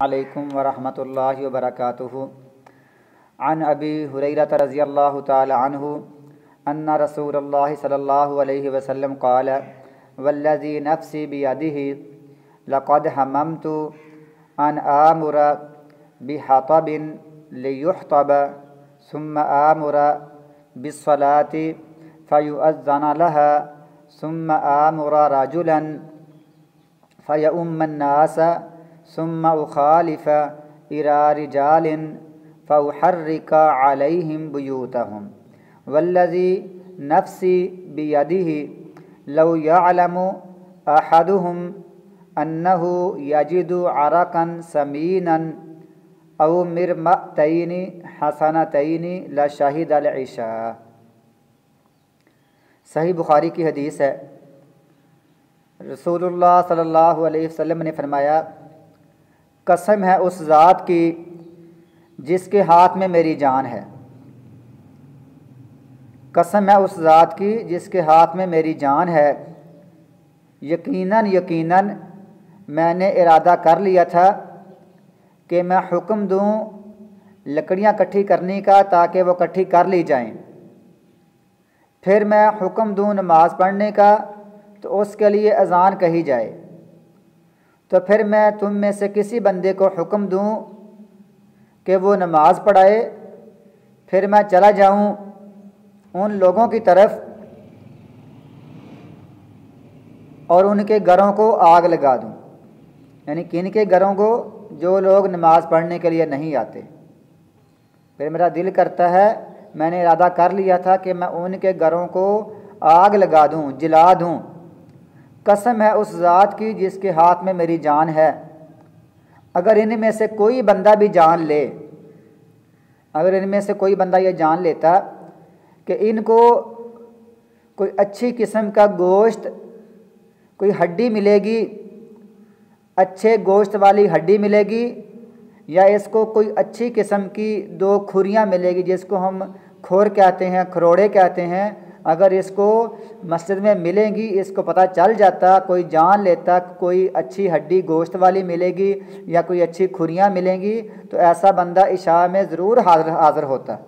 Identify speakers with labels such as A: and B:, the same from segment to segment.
A: अलैकुम वरहमतुल्लाहि वबरकातुहु। अन अबी हुरैरत रज़ियल्लाहु तआला अन्हु अन्ना रसूलल्लाहि सल्लल्लाहु अलैहि वसल्लम क़ाल वल्लज़ी नफ़्सी बियदिही लक़द हम्ममतु अन आमुर बिहतबिन लियुहतब सुम्मा आमुर बिस्सलाति फ़युअज़्ज़न लहा सुम्मा आमुर रजुलन फ़यउम्मन नास सुम्मा उखालिफ इरा रिजालिन फ़उहर्रिक अलैहिम बुयूतहुम वल्लज़ी नफ़्सी बियदिही लौ यअलमु अहदुहुम अन्नहु यजिदु अरक़न समीनन औ मिरमतैनि हसनतैनि लशहिदल इशा। सही बुखारी की हदीस है। रसूलुल्लाह सल्लल्लाहु अलैहि वसल्लम ने फरमाया, कसम है उस ज़ात की जिसके हाथ में मेरी जान है। कसम है उस ज़ात की जिसके हाथ में मेरी जान है। यकीनन मैंने इरादा कर लिया था कि मैं हुक्म दूँ लकड़ियाँ इकट्ठी करने का ताकि वो इकट्ठी कर ली जाएं। फिर मैं हुक्म दूँ नमाज़ पढ़ने का तो उसके लिए अज़ान कही जाए। तो फिर मैं तुम में से किसी बंदे को हुक्म दूँ कि वो नमाज़ पढ़ाए। फिर मैं चला जाऊँ उन लोगों की तरफ और उनके घरों को आग लगा दूँ, यानी किन के घरों को? जो लोग नमाज़ पढ़ने के लिए नहीं आते। फिर मेरा दिल करता है, मैंने इरादा कर लिया था कि मैं उनके घरों को आग लगा दूँ, जला दूँ। कसम है उस ज़ात की जिसके हाथ में मेरी जान है। अगर इनमें से कोई बंदा भी जान ले, अगर इनमें से कोई बंदा ये जान लेता कि इनको कोई अच्छी किस्म का गोश्त, कोई हड्डी मिलेगी, अच्छे गोश्त वाली हड्डी मिलेगी, या इसको कोई अच्छी किस्म की दो खुरियाँ मिलेगी जिसको हम खोर कहते हैं, खरोड़े कहते हैं, अगर इसको मस्जिद में मिलेंगी, इसको पता चल जाता, कोई जान लेता कोई अच्छी हड्डी गोश्त वाली मिलेगी या कोई अच्छी खुरियाँ मिलेंगी, तो ऐसा बंदा इशा में ज़रूर हाज़िर होता।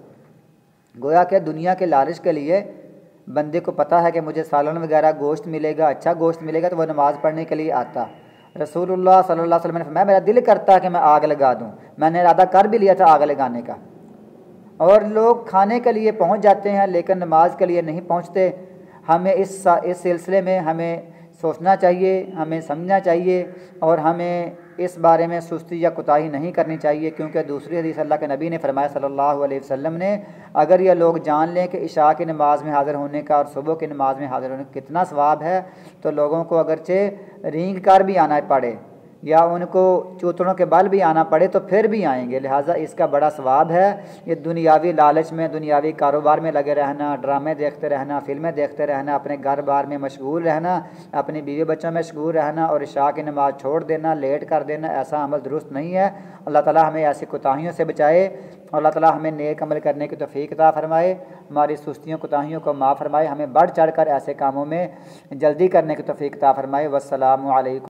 A: गोया कि दुनिया के लालच के लिए बंदे को पता है कि मुझे सालन वगैरह गोश्त मिलेगा, अच्छा गोश्त मिलेगा, तो वह नमाज़ पढ़ने के लिए आता। रसूलुल्लाह सल्लल्लाहु अलैहि वसल्लम ने फरमाया, मेरा दिल करता है कि मैं आग लगा दूँ। मैंने इरादा कर भी लिया था आग लगाने का। और लोग खाने के लिए पहुंच जाते हैं लेकिन नमाज के लिए नहीं पहुंचते। हमें इस सिलसिले में हमें सोचना चाहिए, हमें समझना चाहिए और हमें इस बारे में सुस्ती या कोताही नहीं करनी चाहिए, क्योंकि दूसरी हदीस अल्लाह के नबी ने फरमाया सल्लल्लाहु अलैहि वसल्लम ने, अगर ये लोग जान लें कि इशा की नमाज़ में हाज़िर होने का और सुबह की नमाज़ में हाज़िर होने का कितना सवाब है, तो लोगों को अगरचे रींग कर भी आना पड़े या उनको चूतड़ों के बल भी आना पड़े तो फिर भी आएंगे। लिहाजा इसका बड़ा सवाब है। ये दुनियावी लालच में, दुनियावी कारोबार में लगे रहना, ड्रामे देखते रहना, फिल्में देखते रहना, अपने घर बार में मशगूल रहना, अपनी बीवी बच्चों में मशगूल रहना और इशा की नमाज़ छोड़ देना, लेट कर देना, ऐसा अमल दुरुस्त नहीं है। अल्लाह ताला हमें ऐसी कोताहियों से बचाए। अल्लाह ताला हमें नेक अमल करने की तौफीक अता फरमाए, हमारी सुस्तियों कोताहियों को माफ़ फरमाए, हमें बढ़ चढ़ कर ऐसे कामों में जल्दी करने की तौफीक अता फरमाए। वस्सलामु अलैकुम।